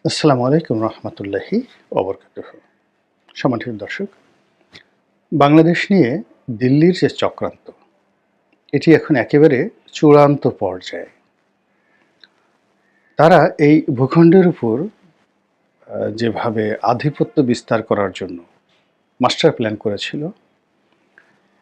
আসসালামু আলাইকুম রহমতুল্লাহি ওবরকাতুহু। সম্মানিত দর্শক, বাংলাদেশ নিয়ে দিল্লির যে চক্রান্ত, এটি এখন একেবারে চূড়ান্ত পর্যায়ে। তারা এই ভূখণ্ডের উপর যেভাবে আধিপত্য বিস্তার করার জন্য মাস্টার প্ল্যান করেছিল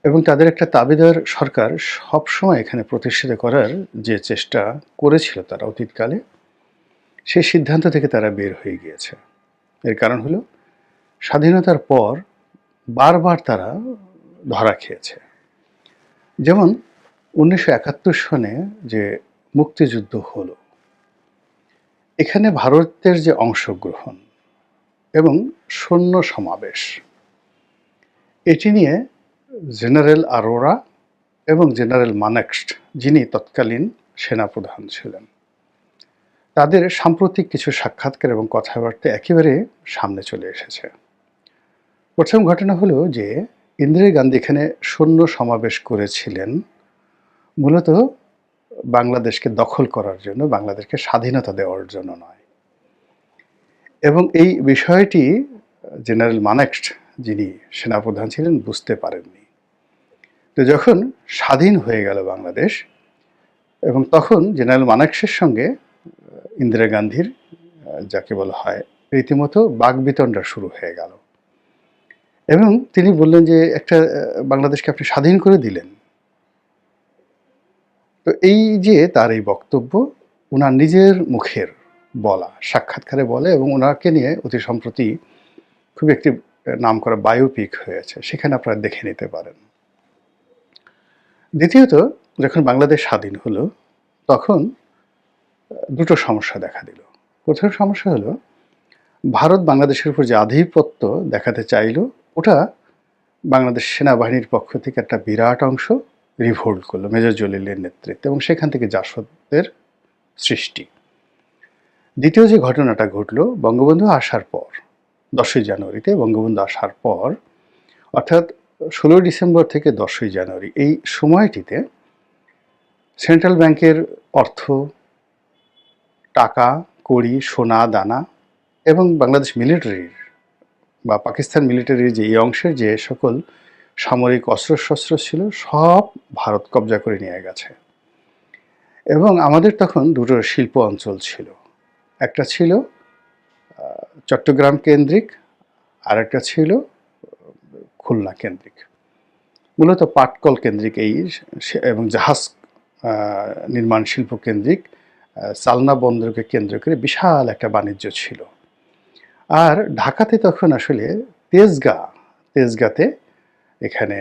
এবং তাদের একটা দাবিদার সরকার সবসময় এখানে প্রতিষ্ঠিত করার যে চেষ্টা করেছিল তারা অতীতকালে, সেই সিদ্ধান্ত থেকে তারা বের হয়ে গিয়েছে। এর কারণ হলো স্বাধীনতার পর বারবার তারা ধরা খেয়েছে। যেমন ১৯৭১ সনে যে মুক্তিযুদ্ধ হলো, এখানে ভারতের যে অংশগ্রহণ এবং সৈন্য সমাবেশ, এটি নিয়ে জেনারেল আরোরা এবং জেনারেল মানেক্সট, যিনি তৎকালীন সেনাপ্রধান ছিলেন, তাদের সাম্প্রতিক কিছু সাক্ষাৎকার এবং কথাবার্তা একেবারে সামনে চলে এসেছে। প্রথম ঘটনা হলো যে ইন্দিরা গান্ধী এখানে সৈন্য সমাবেশ করেছিলেন মূলত বাংলাদেশকে দখল করার জন্য, বাংলাদেশকে স্বাধীনতা দেওয়ার জন্য নয়। এবং এই বিষয়টি জেনারেল মানেক্সট, যিনি সেনাপ্রধান ছিলেন, বুঝতে পারেননি। তো যখন স্বাধীন হয়ে গেল বাংলাদেশ, এবং তখন জেনারেল মানেক্সের সঙ্গে ইন্দিরা গান্ধীর যাকে বলা হয় রীতিমতো বাকবিতণ্ডা শুরু হয়ে গেল। এবং তিনি বললেন যে একটা বাংলাদেশকে আপনি স্বাধীন করে দিলেন। তো এই যে তার এই বক্তব্য ওনার নিজের মুখের বলা, সাক্ষাৎকারে বলে, এবং ওনাকে নিয়ে অতি সম্প্রতি খুব একটি নামকরা বায়োপিক হয়েছে, সেখানে আপনারা দেখে নিতে পারেন। দ্বিতীয়ত, যখন বাংলাদেশ স্বাধীন হলো তখন দুটো সমস্যা দেখা দিল। প্রথম সমস্যা হলো ভারত বাংলাদেশের উপর যে আধিপত্য দেখাতে চাইল, ওটা বাংলাদেশ সেনাবাহিনীর পক্ষ থেকে একটা বিরাট অংশ রিভোল্ট করলো মেজর জলিলের নেতৃত্বে, এবং সেখান থেকে জাসদের সৃষ্টি। দ্বিতীয় যে ঘটনাটা ঘটলো বঙ্গবন্ধু আসার পর, 10ই জানুয়ারিতে বঙ্গবন্ধু আসার পর, অর্থাৎ 16 ডিসেম্বর থেকে 10ই জানুয়ারি, এই সময়টিতে সেন্ট্রাল ব্যাংকের অর্থ, টাকা, কড়ি, সোনা দানা এবং বাংলাদেশ মিলিটারির বা পাকিস্তান মিলিটারির যে এই অংশের যে সকল সামরিক অস্ত্রশস্ত্র ছিল, সব ভারত কবজা করে নিয়ে গেছে। এবং আমাদের তখন দুটো শিল্প অঞ্চল ছিল, একটা ছিল চট্টগ্রাম কেন্দ্রিক, আর একটা ছিল খুলনা কেন্দ্রিক, মূলত পাটকল কেন্দ্রিক এই এবং জাহাজ নির্মাণ শিল্প কেন্দ্রিক চালনা বন্দরকে কেন্দ্র করে বিশাল একটা বাণিজ্য ছিল। আর ঢাকাতে তখন আসলে তেজগাঁতে এখানে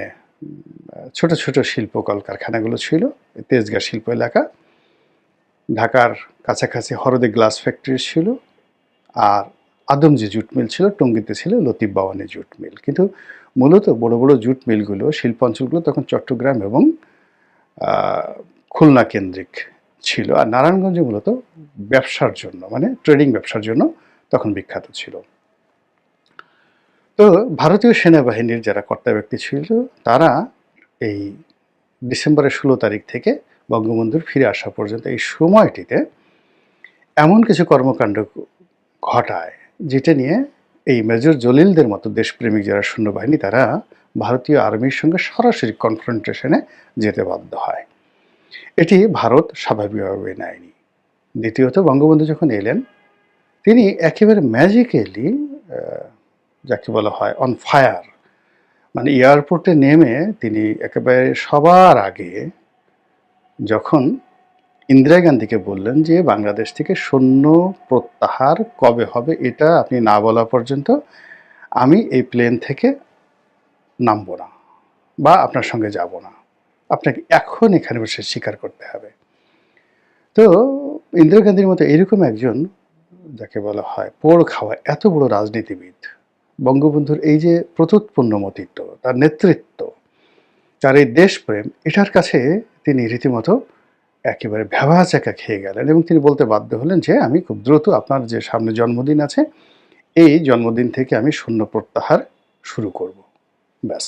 ছোট ছোট শিল্প কলকারখানাগুলো ছিল, তেজগাঁ শিল্প এলাকা। ঢাকার কাছাকাছি হরদে গ্লাস ফ্যাক্টরি ছিল, আর আদমজি জুট মিল ছিল, টঙ্গীতে ছিল লতিফ বাওয়ানি জুট মিল। কিন্তু মূলত বড় বড় জুট মিলগুলো, শিল্পাঞ্চলগুলো তখন চট্টগ্রাম এবং খুলনা কেন্দ্রিক ছিল। আর নারায়ণগঞ্জ মূলত ব্যবসার জন্য, মানে ট্রেডিং ব্যবসার জন্য তখন বিখ্যাত ছিল। তো ভারতীয় সেনাবাহিনীর যারা কর্তা ব্যক্তি ছিল, তারা এই ডিসেম্বরের 16 তারিখ থেকে বঙ্গবন্ধুর ফিরে আসা পর্যন্ত এই সময়টিতে এমন কিছু কর্মকাণ্ড ঘটায়, যেটা নিয়ে এই মেজর জলিলদের মতো দেশপ্রেমিক যারা সৈন্যবাহিনী, তারা ভারতীয় আর্মির সঙ্গে সরাসরি কনফ্রন্টেশনে যেতে বাধ্য হয়। এটি ভারত স্বাভাবিকভাবে নেয়নি। দ্বিতীয়ত, বঙ্গবন্ধু যখন এলেন, তিনি একেবারে ম্যাজিক্যালি যাকে বলা হয় অন ফায়ার, মানে এয়ারপোর্টে নেমে তিনি একেবারে সবার আগে যখন ইন্দিরা গান্ধীকে বললেন যে বাংলাদেশ থেকে সৈন্য প্রত্যাহার কবে হবে এটা আপনি না বলা পর্যন্ত আমি এই প্লেন থেকে নামবো না বা আপনার সঙ্গে যাব না, আপনাকে এখন এখানে বসে স্বীকার করতে হবে। তো ইন্দিরা গান্ধীর মতো এরকম একজন যাকে বলা হয় পোড় খাওয়া এত বড় রাজনীতিবিদ, বঙ্গবন্ধুর এই যে প্রত্যুৎপন্নমতিত্ব, তার নেতৃত্ব, তার এই দেশপ্রেম, এটার কাছে তিনি রীতিমতো একেবারে ভ্যাবাচ্যাকা খেয়ে গেলেন, এবং তিনি বলতে বাধ্য হলেন যে আমি খুব দ্রুত আপনার যে সামনে জন্মদিন আছে, এই জন্মদিন থেকে আমি সৈন্য প্রত্যাহার শুরু করব। ব্যাস।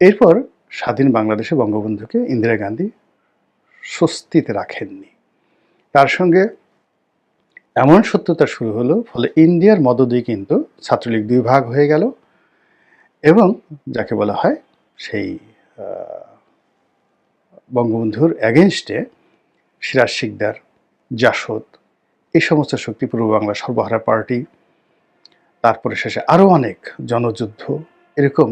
এরপর স্বাধীন বাংলাদেশে বঙ্গবন্ধুকে ইন্দিরা গান্ধী স্বস্তিতে রাখেননি। তার সঙ্গে এমন সত্যতা শুরু হলো, ফলে ইন্ডিয়ার মদদেই কিন্তু ছাত্রলীগ ২ ভাগ হয়ে গেল এবং যাকে বলা হয় সেই বঙ্গবন্ধুর এগেইনস্টে সিরাজ শিকদার, জাসদ এই সমস্ত শক্তি, পূর্ব বাংলা সর্বহারা পার্টি, তারপরে শেষে আরও অনেক জনযুদ্ধ, এরকম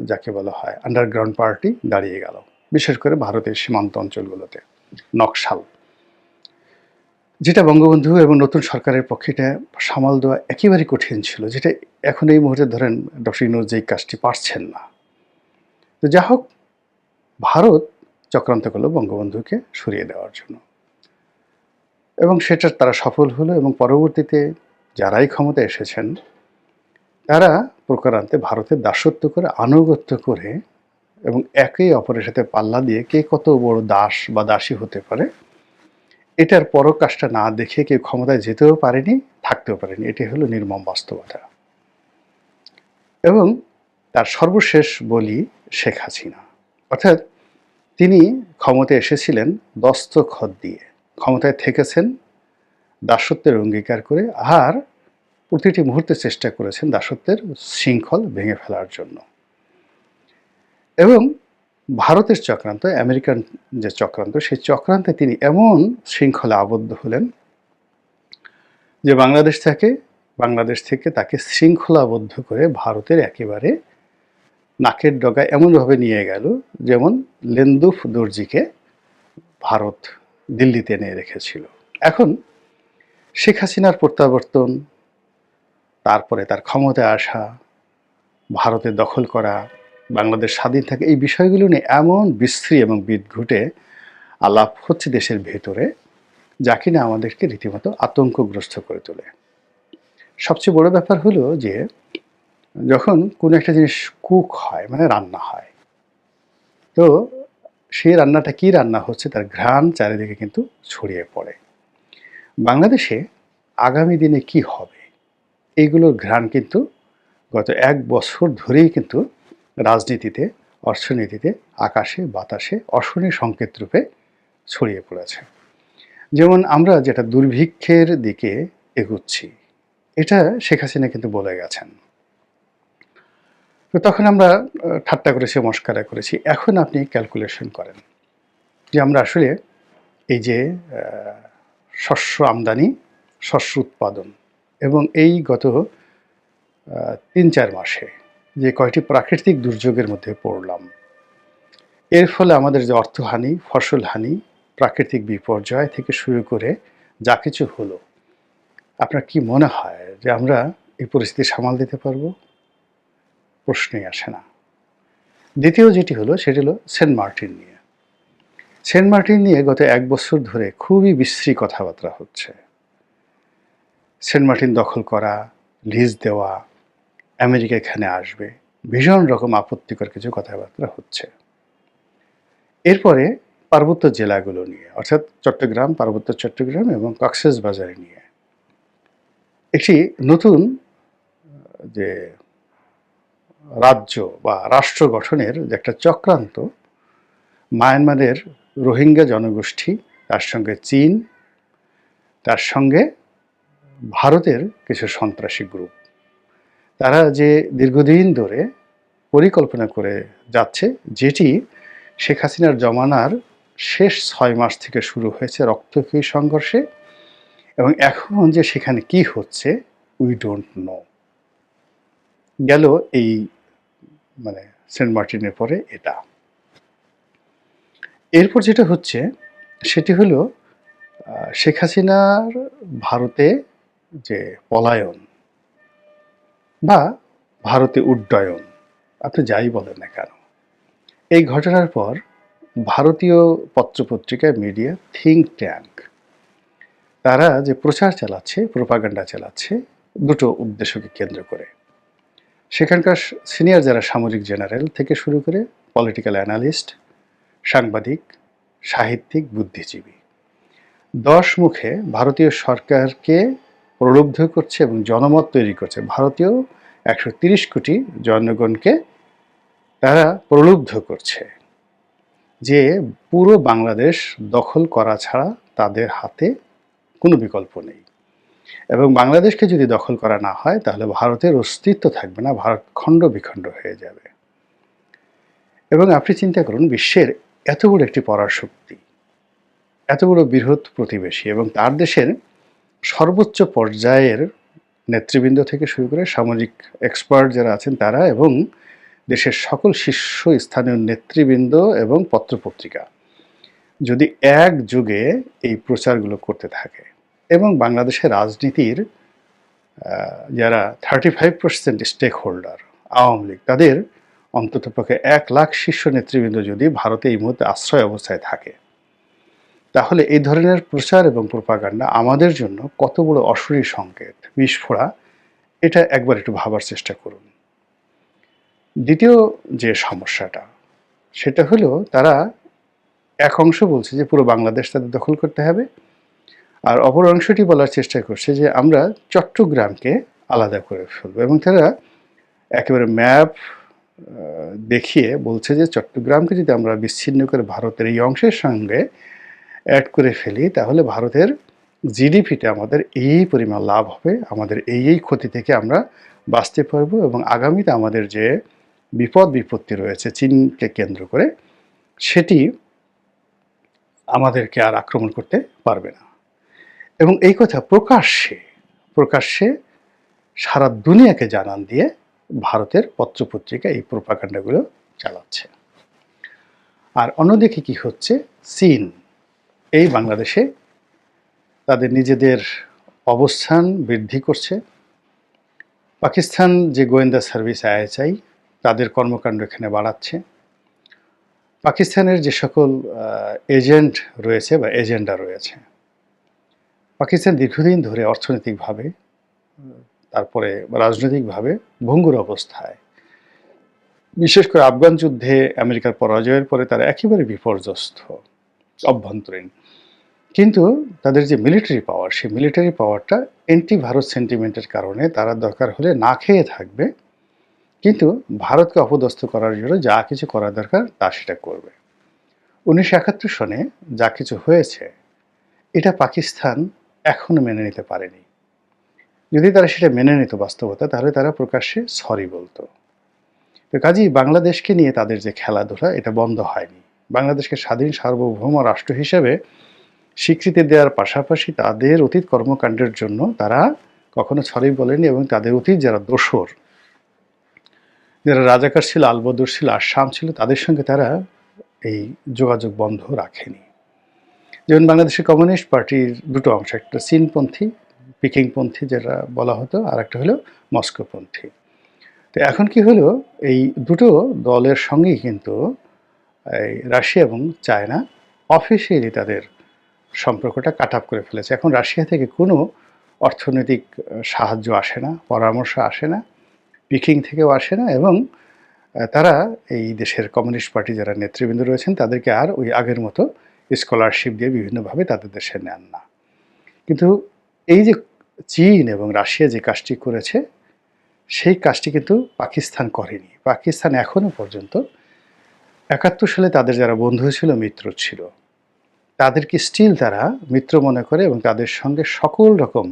যাকে বলা হয় আন্ডারগ্রাউন্ড পার্টি দাঁড়িয়ে গেল, বিশেষ করে ভারতের সীমান্ত অঞ্চলগুলোতে। নকশাল, যেটা বঙ্গবন্ধু এবং নতুন সরকারের পক্ষে এটা সামাল দেওয়া একেবারেই কঠিন ছিল, যেটা এখন এই মুহূর্তে ধরেন ডক্টর ইউনূস যেই কাজটি পারছেন না। তো যা হোক, ভারত চক্রান্ত করলো বঙ্গবন্ধুকে সরিয়ে দেওয়ার জন্য এবং সেটা তারা সফল হলো এবং পরবর্তীতে যারাই ক্ষমতায় এসেছেন তারা প্রকারান্তে ভারতের দাসত্ব করে, আনুগত্য করে এবং একে অপরের সাথে পাল্লা দিয়ে কে কত বড় দাস বা দাসী হতে পারে এটার পরকাশটা না দেখে কেউ ক্ষমতায় যেতেও পারেনি, থাকতেও পারেনি। এটি হলো নির্মম বাস্তবতা। এবং তার সর্বশেষ বলি শেখ হাসিনা, অর্থাৎ তিনি ক্ষমতায় এসেছিলেন দস্তখত দিয়ে, ক্ষমতায় থেকেছেন দাসত্বের অঙ্গীকার করে, আর প্রতিটি মুহূর্তে চেষ্টা করেছেন দাসত্বের শৃঙ্খল ভেঙে ফেলার জন্য। এবং ভারতের চক্রান্ত, আমেরিকান যে চক্রান্ত, সেই চক্রান্তে তিনি এমন শৃঙ্খলা আবদ্ধ হলেন যে বাংলাদেশ থেকে তাকে শৃঙ্খলাবদ্ধ করে ভারতের একেবারে নাকের ডগায় এমনভাবে নিয়ে গেল যেমন লেন্দুফ দর্জিকে ভারত দিল্লিতে এনে রেখেছিল। এখন শেখ হাসিনার প্রত্যাবর্তন, তারপরে তার ক্ষমতায় আসা, ভারতের দখল করা, বাংলাদেশ স্বাধীন থাকে, এই বিষয়গুলো নিয়ে এমন বিশ্রী এবং বিদঘুটে আলাপ হচ্ছে দেশের ভেতরে, যা কিনা আমাদেরকে রীতিমতো আতঙ্কগ্রস্ত করে তোলে। সবচেয়ে বড় ব্যাপার হলো যে যখন কোনো একটা জিনিস কুক হয়, মানে রান্না হয়, তো সেই রান্নাটা কি রান্না হচ্ছে তার ঘ্রাণ চারিদিকে কিন্তু ছড়িয়ে পড়ে। বাংলাদেশে আগামী দিনে কি হবে এইগুলোর ঘ্রাণ কিন্তু গত ১ বছর ধরেই কিন্তু রাজনীতিতে, অর্থনীতিতে, আকাশে বাতাসে অশনি সংকেত রূপে ছড়িয়ে পড়েছে। যেমন আমরা যেটা দুর্ভিক্ষের দিকে এগুচ্ছি, এটা শেখ হাসিনা কিন্তু বলে গেছেন। তো তখন আমরা ঠাট্টা করেছি, মস্কারা করেছি। এখন আপনি ক্যালকুলেশন করেন যে আমরা আসলে এই যে শস্য আমদানি, শস্য উৎপাদন এবং এই গত ৩-৪ মাসে যে কয়টি প্রাকৃতিক দুর্যোগের মধ্যে পড়লাম, এর ফলে আমাদের যে অর্থহানি, ফসলহানি, প্রাকৃতিক বিপর্যয় থেকে শুরু করে যা কিছু হলো, আপনার কি মনে হয় যে আমরা এই পরিস্থিতি সামাল দিতে পারবো? প্রশ্নই আসে না। দ্বিতীয় যেটি হলো সেটি হলো সেন্ট মার্টিন নিয়ে। সেন্ট মার্টিন নিয়ে গত ১ বছর ধরে খুবই বিশ্রী কথাবার্তা হচ্ছে। সেন্ট মার্টিন দখল করা, লিজ দেওয়া, আমেরিকা এখানে আসবে, ভীষণ রকম আপত্তিকর কিছু কথাবার্তা হচ্ছে। এরপরে পার্বত্য জেলাগুলো নিয়ে, অর্থাৎ চট্টগ্রাম, পার্বত্য চট্টগ্রাম এবং কক্সবাজার নিয়ে একটি নতুন যে রাজ্য বা রাষ্ট্র গঠনের যে একটা চক্রান্ত, মায়ানমারের রোহিঙ্গা জনগোষ্ঠী, তার সঙ্গে চীন, তার সঙ্গে ভারতের কিছু সন্ত্রাসী গ্রুপ, তারা যে দীর্ঘদিন ধরে পরিকল্পনা করে যাচ্ছে, যেটি শেখ হাসিনার জমানার শেষ ৬ মাস থেকে শুরু হয়েছে রক্তক্ষয়ী সংঘর্ষে, এবং এখন যে সেখানে কি হচ্ছে উই ডোন্ট নো। গেল এই মানে সেন্ট মার্টিনের পরে এটা। এরপর যেটা হচ্ছে সেটি হলো শেখ হাসিনার ভারতে যে পলায়ন বা ভারতে উড্ডয়ন, আপনি যাই বলেন না কেন, এই ঘটনার পর ভারতীয় পত্রপত্রিকা, মিডিয়া, থিঙ্ক ট্যাঙ্ক, তারা যে প্রচার চালাচ্ছে, প্রোপাগান্ডা চালাচ্ছে দুটো উদ্দেশ্যকে কেন্দ্র করে। সেখানকার সিনিয়র যারা সামরিক জেনারেল থেকে শুরু করে পলিটিক্যাল অ্যানালিস্ট, সাংবাদিক, সাহিত্যিক, বুদ্ধিজীবী ১০ মুখে ভারতীয় সরকারকে প্রলুব্ধ করছে এবং জনমত তৈরি করছে। ভারতীয় ১৩০ কোটি জনগণকে তারা প্রলুব্ধ করছে যে পুরো বাংলাদেশ দখল করা ছাড়া তাদের হাতে কোনো বিকল্প নেই। এবং বাংলাদেশকে যদি দখল করা না হয় তাহলে ভারতের অস্তিত্ব থাকবে না, ভারত খণ্ড বিখণ্ড হয়ে যাবে। এবং আপনি চিন্তা করুন, বিশ্বের এত বড় একটি পরাশক্তি, এত বড় বৃহৎ প্রতিবেশী এবং তার দেশের সর্বোচ্চ পর্যায়ের নেতৃবৃন্দ থেকে শুরু করে সামাজিক এক্সপার্ট যারা আছেন তারা এবং দেশের সকল শীর্ষ স্থানীয় নেতৃবৃন্দ এবং পত্রপত্রিকা যদি একযোগে এই প্রচারগুলো করতে থাকে এবং বাংলাদেশের রাজনীতির যারা 35% স্টেক হোল্ডার আওয়ামী লীগ, তাদের অন্ততপক্ষে 1,00,000 শীর্ষ নেতৃবৃন্দ যদি ভারতে এই মুহূর্তে আশ্রয় অবস্থায় থাকে, তাহলে এই ধরনের প্রচার এবং প্রোপাগান্ডা আমাদের জন্য কত বড় অশরী সংকেত, বিস্ফোরা, এটা একবার একটু ভাবার চেষ্টা করুন। দ্বিতীয় যে সমস্যাটা, সেটা হলো তারা এক অংশ বলছে যে পুরো বাংলাদেশ তাদের দখল করতে হবে, আর অপর অংশটি বলার চেষ্টা করছে যে আমরা চট্টগ্রামকে আলাদা করে ফেলবো এবং তারা একেবারে ম্যাপ দেখিয়ে বলছে যে চট্টগ্রামকে যদি আমরা বিচ্ছিন্ন করে ভারতের এই অংশের সঙ্গে অ্যাড করে ফেলি তাহলে ভারতের জিডিপিতে আমাদের এই পরিমাণ লাভ হবে, আমাদের এই ক্ষতি থেকে আমরা বাঁচতে পারবো এবং আগামীতে আমাদের যে বিপদ বিপত্তি রয়েছে চীনকে কেন্দ্র করে সেটি আমাদেরকে আর আক্রমণ করতে পারবে না। এবং এই কথা প্রকাশ্যে সারা দুনিয়াকে জানান দিয়ে ভারতের পত্রপত্রিকা এই প্রোপাগান্ডাগুলো চালাচ্ছে। আর অন্যদিকে কি হচ্ছে, চীন এই বাংলাদেশে তাদের নিজেদের অবস্থান বৃদ্ধি করছে। পাকিস্তান যে গোয়েন্দা সার্ভিস আইএসআই তাদের কর্মকাণ্ড এখানে বাড়াচ্ছে। পাকিস্তানের যে সকল এজেন্ট রয়েছে বা এজেন্ডা রয়েছে, পাকিস্তান দীর্ঘদিন ধরে অর্থনৈতিকভাবে তারপরে রাজনৈতিকভাবে ভঙ্গুর অবস্থায়, বিশেষ করে আফগান যুদ্ধে আমেরিকার পরাজয়ের পরে তারা একেবারে বিপর্যস্ত অভ্যন্তরীণ। কিন্তু তাদের যে মিলিটারি পাওয়ার, সেই মিলিটারি পাওয়ারটা অ্যান্টি ভারত সেন্টিমেন্টের কারণে তারা দরকার হলে না খেয়ে থাকবে, কিন্তু ভারতকে অপদস্থ করার জন্য যা কিছু করা দরকার তা সেটা করবে। 1971 সনে যা কিছু হয়েছে এটা পাকিস্তান এখনো মেনে নিতে পারেনি। যদি তারা সেটা মেনে নিত বাস্তবতা, তাহলে তারা প্রকাশ্যে সরি বলতো। তো কাজেই বাংলাদেশকে নিয়ে তাদের যে খেলাধুলা, এটা বন্ধ হয়নি। বাংলাদেশকে স্বাধীন সার্বভৌম রাষ্ট্র হিসেবে স্বীকৃতি দেওয়ার পাশাপাশি তাদের অতীত কর্মকাণ্ডের জন্য তারা কখনো সরি বলেনি এবং তাদের অতীত যারা দোসর, যারা রাজাকার ছিল, আলবদর ছিল, আসাম ছিল, তাদের সঙ্গে তারা এই যোগাযোগ বন্ধ রাখেনি। যেমন বাংলাদেশের কমিউনিস্ট পার্টির দুটো অংশ, একটা চীনপন্থী, পিকিংপন্থী যেটা বলা হতো, আর একটা হলো মস্কোপন্থী। তো এখন কি হলো, এই দুটো দলের সঙ্গেই কিন্তু এই রাশিয়া এবং চায়না অফিসিয়ালি তাদের সম্পর্কটা কাট আপ করে ফেলেছে। এখন রাশিয়া থেকে কোনো অর্থনৈতিক সাহায্য আসে না, পরামর্শ আসে না, পিকিং থেকেও আসে না, এবং তারা এই দেশের কমিউনিস্ট পার্টি যারা নেতৃবৃন্দ রয়েছেন তাদেরকে আর ওই আগের মতো স্কলারশিপ দিয়ে বিভিন্নভাবে তাদের দেশে নেন না। কিন্তু এই যে চীন এবং রাশিয়া যে কাজটি করেছে, সেই কাজটি কিন্তু পাকিস্তান করেনি। পাকিস্তান এখনও পর্যন্ত 71 সালে তাদের যারা বন্ধু ছিল, মিত্র ছিল, তাদেরকে স্টিল তারা মিত্র মনে করে এবং তাদের সঙ্গে সকল রকম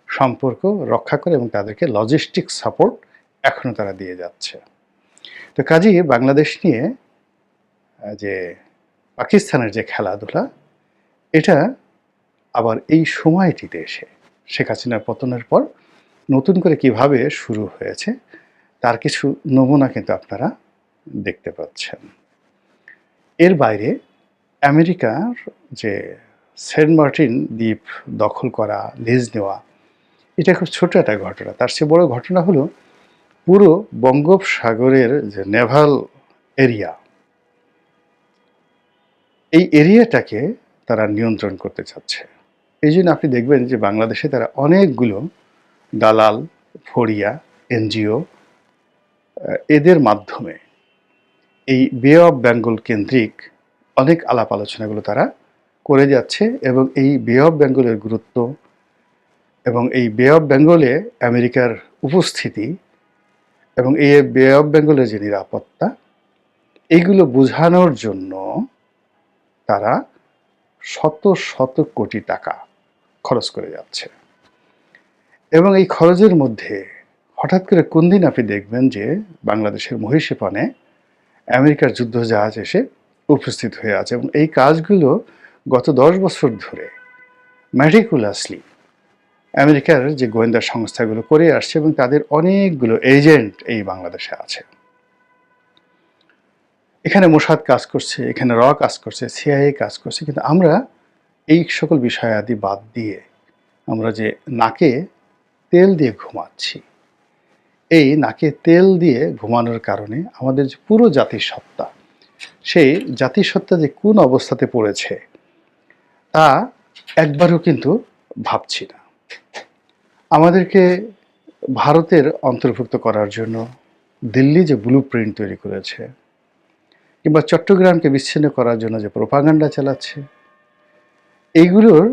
সম্পর্ক রক্ষা করে এবং তাদেরকে লজিস্টিক সাপোর্ট এখনও তারা দিয়ে যাচ্ছে। তো কাজেই বাংলাদেশ নিয়ে যে পাকিস্তানের যে খেলাধুলা, এটা আবার এই সময়টিতে এসে শেখ হাসিনার পতনের পর নতুন করে কিভাবে শুরু হয়েছে তার কিছু নমুনা কিন্তু আপনারা দেখতে পাচ্ছেন। এর বাইরে আমেরিকার যে সেন্ট মার্টিন দ্বীপ দখল করা, লিজ নেওয়া, এটা খুব ছোট একটা ঘটনা। তার চেয়ে বড় ঘটনা হলো পুরো বঙ্গোপসাগরের যে নেভাল এরিয়া, এই এরিয়াটাকে তারা নিয়ন্ত্রণ করতে চাচ্ছে। এই জন্য আপনি দেখবেন যে বাংলাদেশে তারা অনেকগুলো দালাল, ফড়িয়া, এনজিও, এদের মাধ্যমে এই বে অফ বেঙ্গল কেন্দ্রিক অনেক আলাপ আলোচনাগুলো তারা করে যাচ্ছে এবং এই বে অফ বেঙ্গলের গুরুত্ব এবং এই বে অফ বেঙ্গলে আমেরিকার উপস্থিতি এবং এই বে অফ বেঙ্গলের যে নিরাপত্তা, এইগুলো বোঝানোর জন্য তারা শত শত কোটি টাকা খরচ করে যাচ্ছে। এবং এই খরচের মধ্যে হঠাৎ করে কোন দিন আপনি দেখবেন যে বাংলাদেশের মহিষীপণে আমেরিকার যুদ্ধজাহাজ এসে উপস্থিত হয়ে আছে, এবং এই কাজগুলো গত 10 বছর ধরে ম্যাটিকুলাসলি আমেরিকার যে গোয়েন্দা সংস্থাগুলো করে আসছে, এবং তাদের অনেকগুলো এজেন্ট এই বাংলাদেশে আছে। এখানে মোসাদ কাজ করছে, এখানে র কাজ করছে, সিআইএ কাজ করছে, কিন্তু আমরা এই সকল বিষয়াদি বাদ দিয়ে আমরা যে নাকে তেল দিয়ে ঘুমাচ্ছি, এই নাকে তেল দিয়ে ঘুমানোর কারণে আমাদের যে পুরো জাতিসত্তা, সেই জাতিসত্তা যে কোন অবস্থাতে পড়েছে তা একবারও কিন্তু ভাবছি না। আমাদেরকে ভারতের অন্তর্ভুক্ত করার জন্য দিল্লি যে ব্লু প্রিন্ট তৈরি করেছে, কিংবা চট্টগ্রামকে বিচ্ছিন্ন করার জন্য যে প্রোপাগান্ডা চালাচ্ছে, এইগুলোর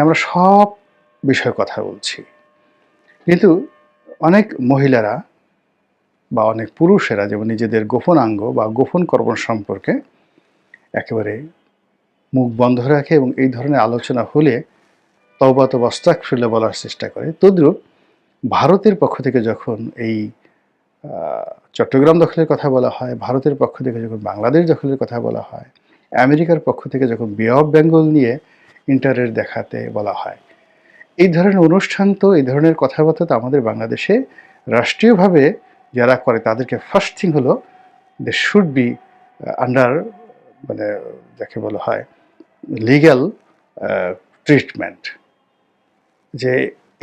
আমরা সব বিষয়ে কথা বলছি, কিন্তু অনেক মহিলারা বা অনেক পুরুষেরা যেমন নিজেদের গোপনাঙ্গ বা গোপন কর্ম সম্পর্কে একেবারে মুখ বন্ধ রাখে, এবং এই ধরনের আলোচনা হলে তওবা তওবা আস্তাগফিরুল্লাহ বলার চেষ্টা করে। তদ্রূপ ভারতের পক্ষ থেকে যখন এই চট্টগ্রাম দখলের কথা বলা হয়, ভারতের পক্ষ থেকে যখন বাংলাদেশ দখলের কথা বলা হয়, আমেরিকার পক্ষ থেকে যখন বে অফ বেঙ্গল নিয়ে ইন্টারেস্ট দেখাতে বলা হয়, এই ধরনের অনুষ্ঠান তো, এই ধরনের কথাবার্তা তো আমাদের বাংলাদেশে রাষ্ট্রীয়ভাবে যারা করে তাদেরকে ফার্স্ট থিং হলো দে শুড বি আন্ডার, যাকে বলা হয় লিগ্যাল ট্রিটমেন্ট, যে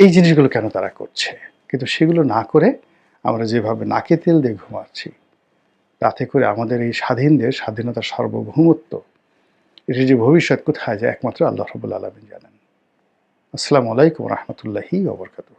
এই জিনিসগুলো কেন তারা করছে। কিন্তু সেগুলো না করে আমরা যেভাবে নাকে তেল দিয়ে ঘুমাচ্ছি, তাতে করে আমাদের এই স্বাধীন দেশ, স্বাধীনতার সার্বভৌমত্ব, এটি যে ভবিষ্যৎ কোথায় যায় একমাত্র আল্লাহ রাব্বুল আলামিন জানেন। আসসালামু আলাইকুম ওয়া রাহমাতুল্লাহি ওয়া বারাকাতুহু।